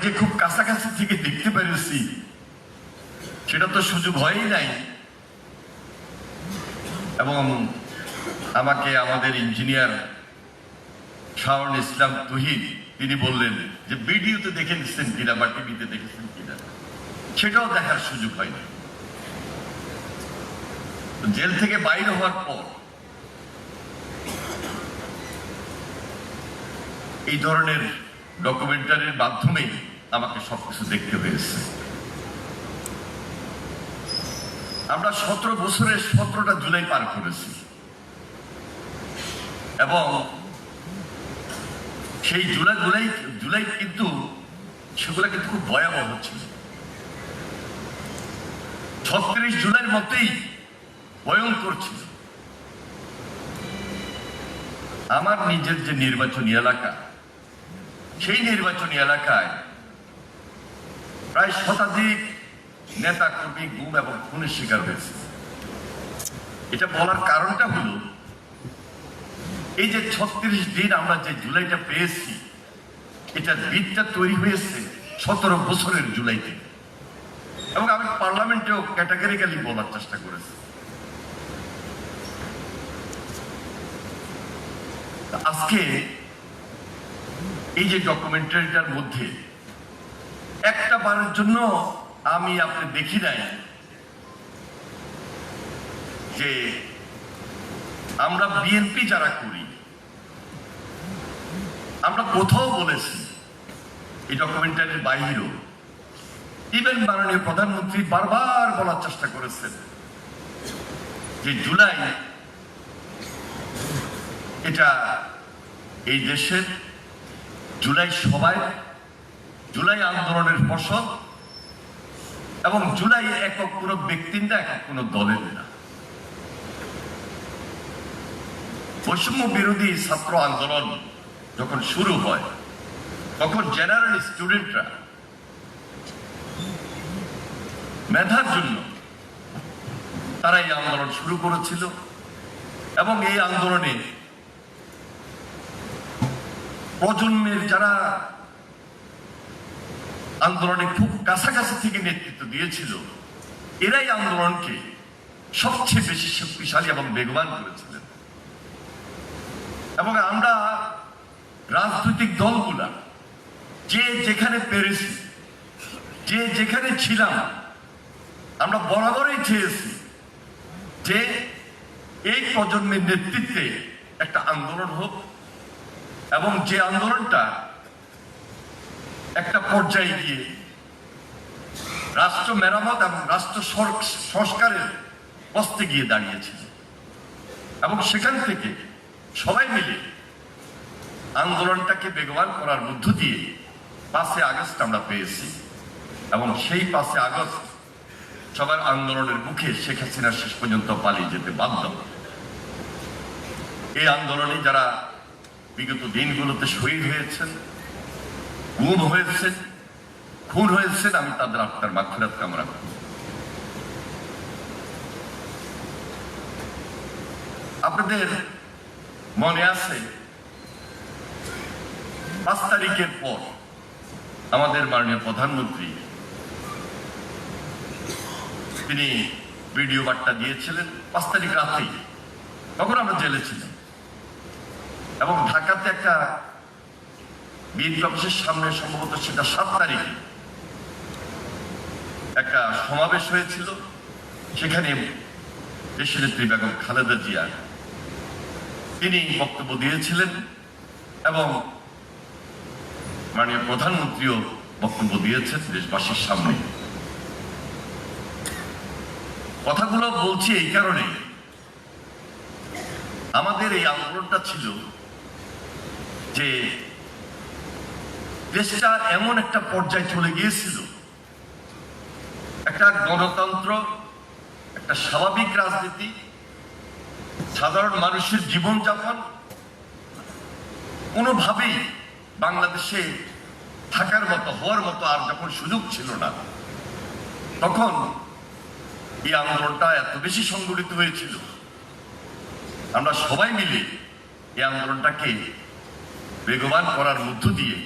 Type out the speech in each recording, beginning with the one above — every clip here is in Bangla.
যে খুব কাছাকাছি থেকে দেখতে পেরেছি সেটা তো সুযোগ হয়ই নাই। এবং আমাকে আমাদের ইঞ্জিনিয়ার শাওন ইসলাম তুহিন তিনি বললেন যে ভিডিওতে দেখে নিচ্ছেন কিনা বা টিভিতে দেখেছেন কিনা, সেটাও দেখার সুযোগ হয়নি। জেল থেকে বাইরে হওয়ার পর এই ধরনের ডকুমেন্টারির মাধ্যমে আমাকে সবকিছু দেখতে হয়েছে। আমরা 17 বছরের 17টা জুলাই পার করেছি এবং সেই জুলাই কিন্তু সেগুলো কিন্তু খুব ভয়াবহ ছিল। 36 জুলাইয়ের মতোই ভয়ঙ্কর ছিল। আমার নিজের যে নির্বাচনী এলাকা, সেই নির্বাচনী এলাকায় প্রায় শতাধিক নেতা কর্মী গুম এবং খুনের শিকার হয়েছে। এটা বলার কারণটা হলো এই যে 36 দিন আমরা যে জুলাইটা পেয়েছি, এটা দিনটা তৈরি হয়েছে 17 বছরের জুলাইতে। এবং আমি পার্লামেন্টেও ক্যাটাগরিক্যালি বলার চেষ্টা করেছি। আজকে এই যে ডকুমেন্টারিটার মধ্যে একটা বারের জন্য আমি আপনি দেখি নাই যে আমরা বিএনপি যারা করি, আমরা কোথাও বলেছি এই ডকুমেন্টারির বাইরেও, ইভেন মাননীয় প্রধানমন্ত্রী বারবার বলার চেষ্টা করেছেন যে জুলাই এটা এই দেশের জুলাই সবাই, জুলাই আন্দোলনের ফসল এবং জুলাই একক কোন ব্যক্তির না, একক কোন দলের না। বৈষম্য বিরোধী ছাত্র আন্দোলন যখন শুরু হয় তখন জেনারেল স্টুডেন্টরা মেধার জন্য তারা এই আন্দোলন শুরু করেছিল এবং এই আন্দোলনে প্রজন্মের যারা আন্দোলনে খুব কাছাকাছি থেকে নেতৃত্ব দিয়েছিল, এরাই আন্দোলনকে সবচেয়ে বেশি শক্তিশালী এবং বেগবান করেছিলেন। এবং আমরা রাজনৈতিক দলগুলা যে যেখানে পেরেছি, যে যেখানে ছিলাম, আমরা বরাবরই চেয়েছি যে এই প্রজন্মের নেতৃত্বে একটা আন্দোলন হোক এবং যে আন্দোলনটা একটা পর্যায়ে গিয়ে রাষ্ট্র মেরামত এবং রাষ্ট্র সংস্কারের পথে গিয়ে দাঁড়িয়েছিল। এবং সেখান থেকে সবাই মিলে আন্দোলনটাকে বেগবান করার মধ্য দিয়ে 5 আগস্ট আমরা পেয়েছি। এবং সেই 5 আগস্ট সবার আন্দোলনের মুখে শেখ হাসিনা শেষ পর্যন্ত পালিয়ে যেতে বাধ্য। এই আন্দোলনে যারা বিগত দিনগুলোতে শহীদ হয়েছেন, গুম হয়েছেন, খুন হয়েছেন, আমি তাদের আত্মার মাগফিরাত কামনা করি। আপনাদের মনে আছে 5 তারিখের পর আমাদের মাননীয় প্রধানমন্ত্রী তিনি ভিডিও বার্তা দিয়েছিলেন 5 তারিখ রাতেই। তখন আমরা জেলে ছিলাম এবং ঢাকাতে একটা বিএনপি অফিসের সামনে, সম্ভবত সেটা 7 তারিখে একটা সমাবেশ হয়েছিল। সেখানে দেশনেত্রী বেগম খালেদা জিয়া তিনি বক্তব্য দিয়েছিলেন এবং মাননীয় প্রধানমন্ত্রীও বক্তব্য দিয়েছেন দেশবাসীর সামনে। কথাগুলো বলছি এই কারণে, আমাদের এই আন্দোলনটা ছিল যে দেশটা এমন একটা পর্যায়ে চলে গিয়েছিল, একটা গণতন্ত্র, একটা স্বাভাবিক রাজনীতি, সাধারণ মানুষের জীবনযাপন কোনোভাবেই বাংলাদেশে থাকার মতো, হওয়ার মতো আর যখন সুযোগ ছিল না, তখন এই আন্দোলনটা এত বেশি সংগঠিত হয়েছিল। আমরা সবাই মিলে এই আন্দোলনটাকে বেগবান করার মধ্য দিয়ে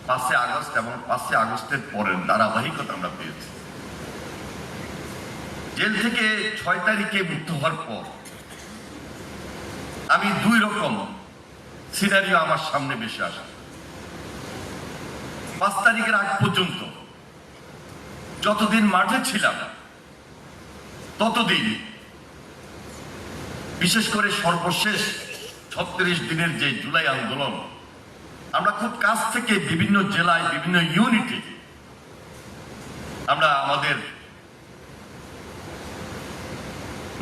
5 আগস্ট এবং 5 আগস্টের পরের ধারাবাহিকতা আমরা পেয়েছি। জেল থেকে 6 তারিখে মুক্ত হওয়ার পর আমি 2 রকম সিনারিও আমার সামনে ভেসে আসে। 5 তারিখের আগ পর্যন্ত যতদিন মাঠে ছিলাম ততদিন, বিশেষ করে সর্বশেষ 36 দিনের যে জুলাই আন্দোলন, আমরা খুব কাছ থেকে বিভিন্ন জেলায় বিভিন্ন ইউনিটে আমরা আমাদের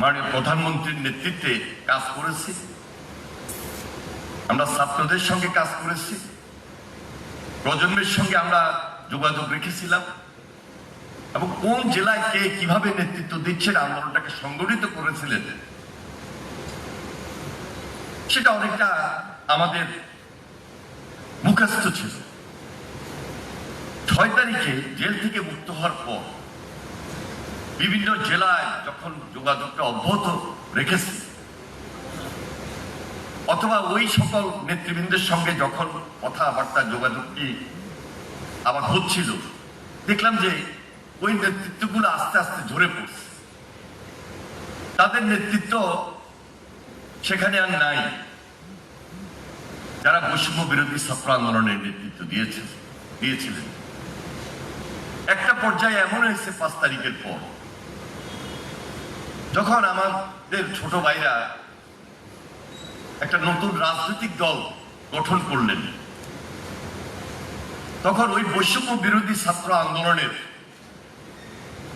মাননীয় প্রধানমন্ত্রীর নেতৃত্বে কাজ করেছি। আমরা ছাত্রদের সঙ্গে কাজ করেছি, প্রজন্মের সঙ্গে আমরা যোগাযোগ রেখেছিলাম এবং কোন জেলায় কে কিভাবে নেতৃত্ব দিচ্ছেন, আন্দোলনটাকে সংগঠিত করেছিলেন, সেটা অনেকটা আমাদের মুখস্থ ছিল। 6 তারিখে জেল থেকে মুক্ত হওয়ার পর বিভিন্ন জেলায় যখন যোগাযোগটা অব্যাহত রেখেছি, অথবা ওই সকল নেতৃবৃন্দের সঙ্গে যখন কথাবার্তা যোগাযোগটি আবার হচ্ছিল, দেখলাম যে ওই নেতৃত্বগুলো আস্তে আস্তে ঝরে পড়ছে। তাদের নেতৃত্ব সেখানে আর নাই যারা বৈষম্য বিরোধী ছাত্র আন্দোলনের নেতৃত্ব দিয়েছিলেন। একটা পর্যায়ে এমন হয়েছে 5 তারিখের পর, যখন আমাদের ছোট ভাইরা একটা নতুন রাজনৈতিক দল গঠন করলেন, তখন ওই বৈষম্য বিরোধী ছাত্র আন্দোলনের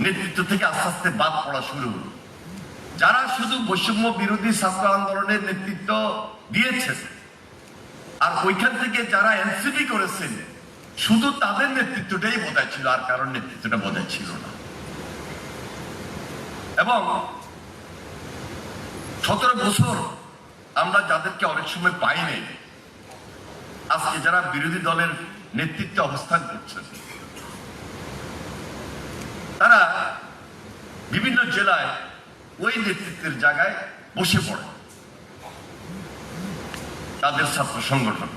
নেতৃত্ব থেকে আস্তে আস্তে বাদ পড়া শুরু হলো। যারা শুধু বৈষম্য বিরোধী ছাত্র আন্দোলনের নেতৃত্ব দিয়েছেন আর ওইখান থেকে যারা এনসিপি করেছেন, শুধু তাদের নেতৃত্বটাই বোধহয় ছিল, আর কারণ নেতৃত্বটা বোধহয় ছিল না। এবং 17 বছর আমরা যাদেরকে অনেক সময় পাইনি, আজকে যারা বিরোধী দলের নেতৃত্বে অবস্থান করছেন, তারা বিভিন্ন জেলায় ওই নেতৃত্বের জায়গায় বসে পড়ে তাদের ছাত্র সংগঠন।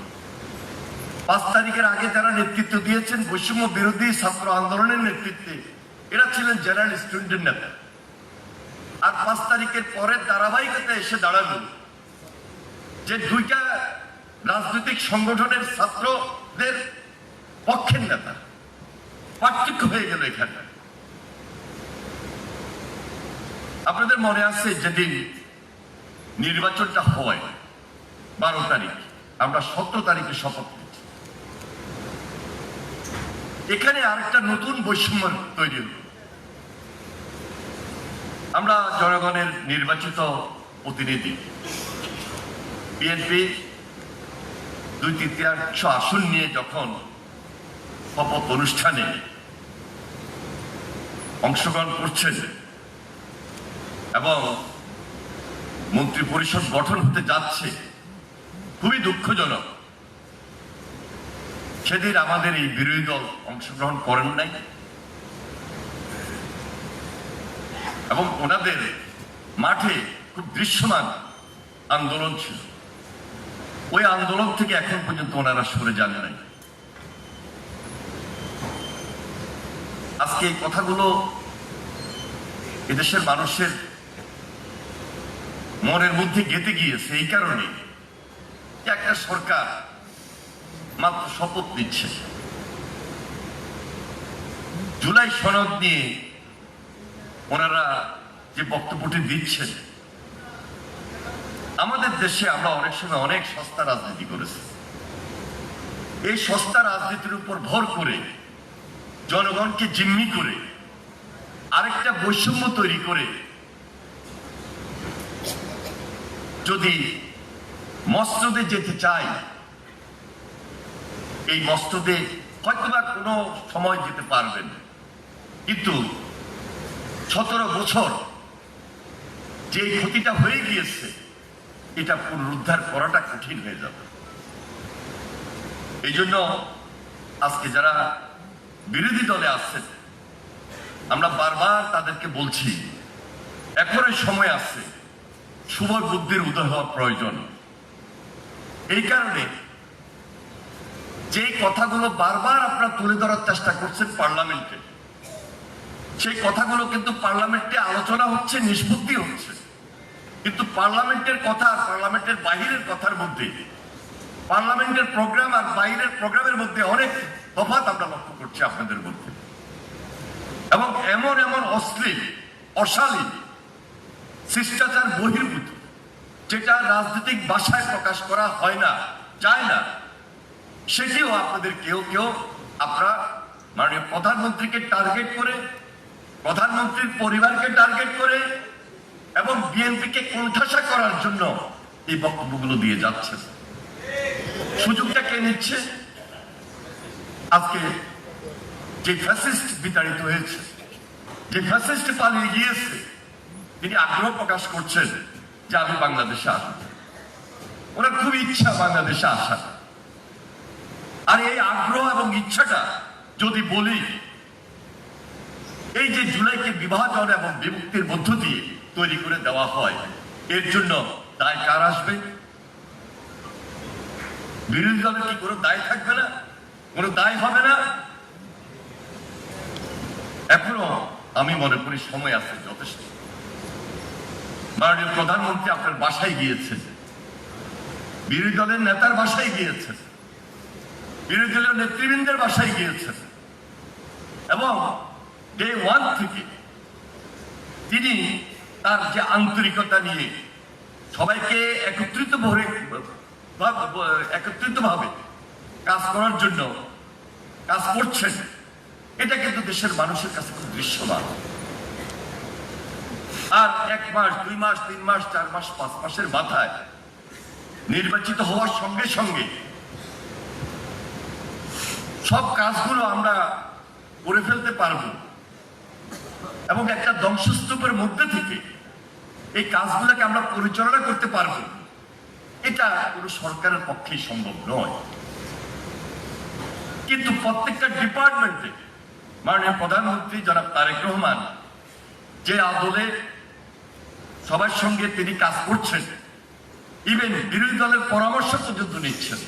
5 তারিখের আগে যারা নেতৃত্ব দিয়েছেন বৈষম্য বিরোধী ছাত্র আন্দোলনের নেতৃত্বে, এরা ছিলেন জেনারেল স্টুডেন্টের নেতা। আর 5 তারিখের পরের ধারাবাহিকতা এসে দাঁড়ালো যে 2টা রাজনৈতিক সংগঠনের ছাত্রদের পক্ষের নেতা, পার্থক্য হয়ে গেল এখানে। আপনাদের মনে আছে যেদিন নির্বাচনটা হয় 12 তারিখ, আমরা 17 তারিখে শপথ নিয়েছি। এখানে আরেকটা নতুন বৈষম্য তৈরি হল। আমরা জনগণের নির্বাচিত প্রতিনিধি, বিএনপি 2/3 আসন নিয়ে যখন শপথ অনুষ্ঠানে অংশগ্রহণ করছেন এবং মন্ত্রী পরিষদ গঠন হতে যাচ্ছে, খুবই দুঃখজনক সেদিন আমাদের এই বিরোধী দল অংশগ্রহণ করেন নাই এবং ওনাদের মাঠে খুব দৃশ্যমান আন্দোলন ছিল। ওই আন্দোলন থেকে এখন পর্যন্ত ওনারা সরে যান নাই। আজকে এই কথাগুলো এদেশের মানুষের মনের মধ্যে গেঁথে গিয়েছে এই কারণে যে একটা সরকার মাত্র শপথ নিচ্ছে, জুলাই সনদ নিয়ে ওনারা যে বক্তব্যটি দিচ্ছেন, আমাদের দেশে আমরা অনেক সময় অনেক সস্তা রাজনীতি করেছি। এই সস্তা রাজনীতির উপর ভর করে জনগণকে জিম্মি করে আরেকটা বৈষম্য তৈরি করে যদি মসনদে যেতে চাই, এই মসনদে হয়তোবা কোনো সময় যেতে পারবেন, কিন্তু 17 বছর যে ক্ষতিটা হয়ে গিয়েছে এটা পুনরুদ্ধার করাটা কঠিন হয়ে যাবে। এই জন্য আজকে যারা বিরোধী দলে আছেন, আমরা বারবার তাদেরকে বলছি, এখনো সময় আছে, শুভ বুদ্ধির উদয় হওয়া প্রয়োজন। এই কারণে যে কথাগুলো বারবার আপনারা তুলে ধরার চেষ্টা করছেন পার্লামেন্টে, সেই কথাগুলো কিন্তু পার্লামেন্টে আলোচনা হচ্ছে, নিষ্পত্তি হচ্ছে, কিন্তু পার্লামেন্টের কথা আর পার্লামেন্টের বাহিরের কথার মধ্যে, পার্লামেন্টের প্রোগ্রাম আর বাইরের প্রোগ্রামের মধ্যে অনেক তফাৎ আমরা লক্ষ্য করছি আপনাদের মধ্যে। এবং এমন এমন অশ্লীল, অশালীন, শিষ্টাচার বহির্ভূত, যেটা রাজনৈতিক ভাষায় প্রকাশ করা হয় না, যায় না, সেটিও আপনাদের কেউ কেউ আপনারা মাননীয় প্রধানমন্ত্রীকে টার্গেট করে, প্রধানমন্ত্রীর পরিবারকে টার্গেট করে এবং বিএনপিকে কোণঠাসা করার জন্য এই বক্তব্যগুলো দিয়ে যাচ্ছে। সুযোগটা কে নিচ্ছে? আজকে যে ফ্যাসিস্ট বিতাড়িত হয়েছে, যে ফ্যাসিস্ট পালিয়ে গিয়েছে, তিনি আগ্রহ প্রকাশ করছেন যে আমি বাংলাদেশে আসব। ওনার খুব ইচ্ছা বাংলাদেশে আসার। আর এই আগ্রহ এবং ইচ্ছাটা যদি বলি, এই যে জুলাইকে বিভাজন এবং বিমুক্তির মধ্য দিয়ে তৈরি করে দেওয়া হয়, এর জন্য দায় কার আসবে? বিরোধী দলের কি কোনো দায় থাকবে না? কোনো দায় হবে না? এখনো আমি মনে করি সময় আছে যথেষ্ট। মাননীয় প্রধানমন্ত্রী আপনার বাসায় গিয়েছেন, বিরোধী দলের নেতার বাসায় গিয়েছেন, বিরোধী দলীয় নেতৃবৃন্দের বাসায় গিয়েছেন এবং ডে ওয়ান থেকে তিনি তার যে আন্তরিকতা নিয়ে সবাইকে একত্রিতভাবে কাজ করার জন্য কাজ করছেন, এটা কিন্তু দেশের মানুষের কাছে খুব দৃশ্যমান। আর 1 মাস, 2 মাস, 3 মাস, 4 মাস, 5 মাসের মাথায় নির্বাচিত হওয়ার সঙ্গে সঙ্গে সব কাজগুলো আমরা করে ফেলতে পারবো এবং একটা ধ্বংসস্তূপের মধ্যে থেকে এই কাজগুলোকে আমরা পরিচালনা করতে পারবো, এটা কোনো সরকারের পক্ষেই সম্ভব নয়। কিন্তু প্রত্যেকটা ডিপার্টমেন্টে মাননীয় প্রধানমন্ত্রী জনাব তারেক রহমান যে আদলে সবার সঙ্গে তিনি কাজ করছেন, ইভেন বিরোধী দলের পরামর্শ পর্যন্ত নিচ্ছেন।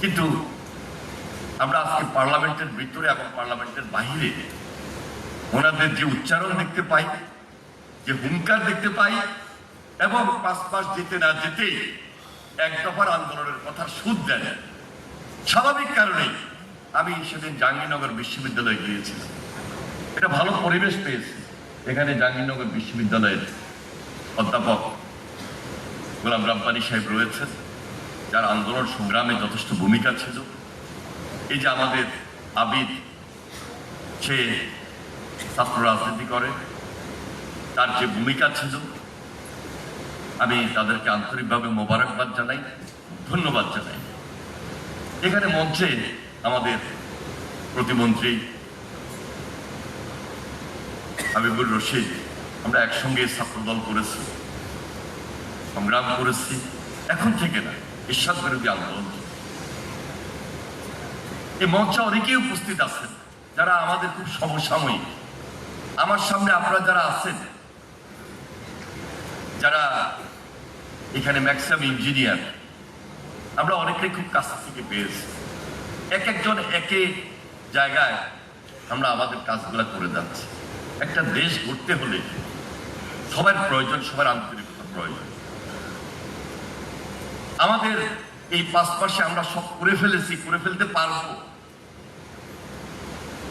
কিন্তু আমরা আজকে পার্লামেন্টের ভিতরে এবং পার্লামেন্টের বাহিরে ওনাদের যে উচ্চারণ দেখতে পাই, যে হুঙ্কার দেখতে পাই এবং 5 মাস যেতে না যেতেই এক দফার আন্দোলনের কথা সুদ দেন, স্বাভাবিক কারণেই আমি সেদিন জাহাঙ্গীরনগর বিশ্ববিদ্যালয়ে গিয়েছিলাম। এটা ভালো পরিবেশ পেয়েছি। এখানে জাহাঙ্গীরনগর বিশ্ববিদ্যালয়ের অধ্যাপক গোলাম রাব্বানী সাহেব রয়েছেন, যার আন্দোলন সংগ্রামে যথেষ্ট ভূমিকা ছিল। এই যে আমাদের আবিদ, সে ছাত্র রাজনীতি করে, তার যে ভূমিকা ছিল, আমি তাদেরকে আন্তরিকভাবে মোবারকবাদ জানাই, ধন্যবাদ জানাই। এখানে মঞ্চে আমাদের প্রতিমন্ত্রী হাবিবুর রশিদ, আমরা একসঙ্গে ছাত্রদল করেছি, সংগ্রাম করেছি, এখন থেকে না, এরশাদ বিরোধী আন্দোলন। এই মঞ্চে অনেকেই উপস্থিত আছেন যারা আমাদের খুব সমসাময়িক। আমার সামনে আপনারা যারা আছেন, যারা এখানে ম্যাক্সিমাম ইঞ্জিনিয়ার, আমরা অনেকেই খুব কাছ থেকে পেয়েছি। এক একজন এক এক জায়গায় আমরা আমাদের কাজগুলা করে যাচ্ছি। একটা দেশ গড়তে হলে সবার প্রয়োজন, সবার আন্তরিকতা প্রয়োজন। আমাদের এই 5 মাসে আমরা সব করে ফেলেছি, করে ফেলতে পারবো।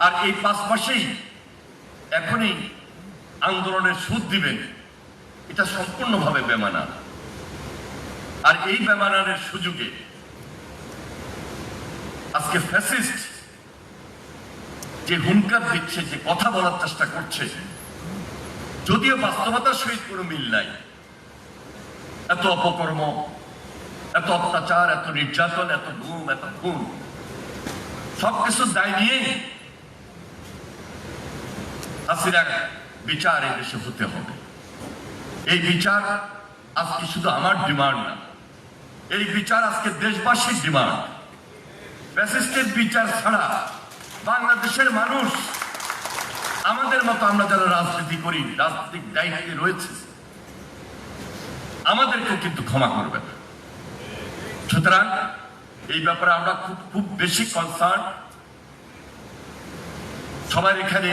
আর এই 5 মাসেই এখনই আন্দোলনের সুদ দিবেন, এটা সম্পূর্ণভাবে বেমানা। আর এই বেমানানের সুযোগে আজকে ফ্যাসিস্ট যে হুঙ্কার দিচ্ছে, যে কথা বলার চেষ্টা করছে, যদিও বাস্তবতার সহিত কোনো মিল নাই। এত অপকর্ম, এত অত্যাচার, এত নির্যাতন, এত গুম, এত খুন, সবকিছুর দায় নিয়েই হাসিনার বিচার এই দেশে হতে হবে। এই বিচার আজকে শুধু আমার ডিমান্ড না, এই বিচার আজকে দেশবাসীর ডিমান্ড। ফ্যাসিস্টের বিচার ছাড়া বাংলাদেশের মানুষ, আমাদের মতো আমরা যারা রাজনীতি করি, রাজনৈতিক দায়িত্বে রয়েছে, আমাদেরকেও কিন্তু ক্ষমা করবে না। সুতরাং এই ব্যাপারে আমরা খুব বেশি কনসার্ন। সবার এখানে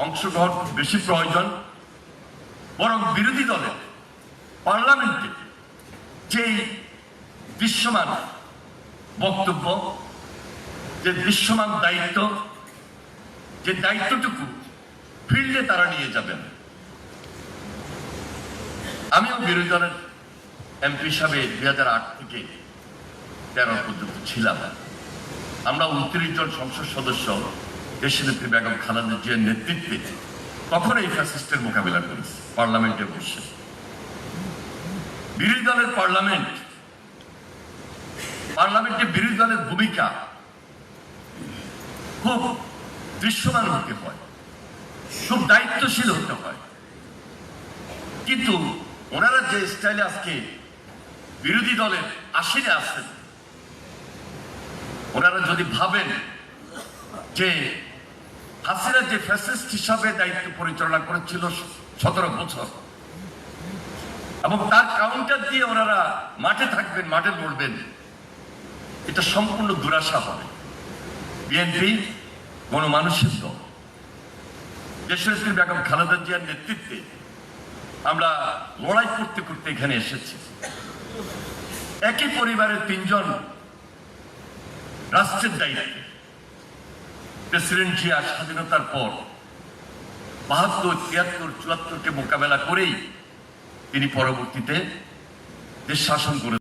অংশগ্রহণ খুব বেশি প্রয়োজন। বরং বিরোধী দলের পার্লামেন্টে যে দৃশ্যমান বক্তব্য, যে দৃশ্যমান দায়িত্ব, যে দায়িত্বটুকু ফিল্ডে তারা নিয়ে যাবেন। আমিও বিরোধী দলের এমপি হিসাবে 2008 থেকে 13 পর্যন্ত ছিলাম। আমরা 29 জন সংসদ সদস্য দেশনেত্রী বেগম খালেদা জিয়ার নেতৃত্বে তখন এই ফ্যাসিস্টের মোকাবিলা করেছি পার্লামেন্টে বসে। বিরোধী দলের পার্লামেন্টে বিরোধী দলের ভূমিকা খুব দৃশ্যমান হতে হয়, খুব দায়িত্বশীল হতে হয়। কিন্তু ওনারা যে স্টাইলে আজকে বিরোধী দলের আসনে আছেন, ওনারা যদি ভাবেন যে হাসিনা যে ফ্যাসিস্ট হিসাবে দায়িত্ব পরিচালনা করেছিল 17 বছর এবং তার কাউন্টার দিয়ে ওনারা মাঠে থাকবেন, মাঠে লড়বেন, এটা সম্পূর্ণ দুরাশা হবে। বিএনপি গণমানুষের দল, দেশনেত্রী বেগম খালেদা জিয়ার নেতৃত্বে আমরা লড়াই করতে করতে এখানে এসেছি। একই পরিবারের 3 জন রাষ্ট্রের দায়িত্বে। প্রেসিডেন্ট জিয়া স্বাধীনতার পর 72, 73, 74কে মোকাবেলা করেই তিনি পরবর্তীতে দেশ শাসন করে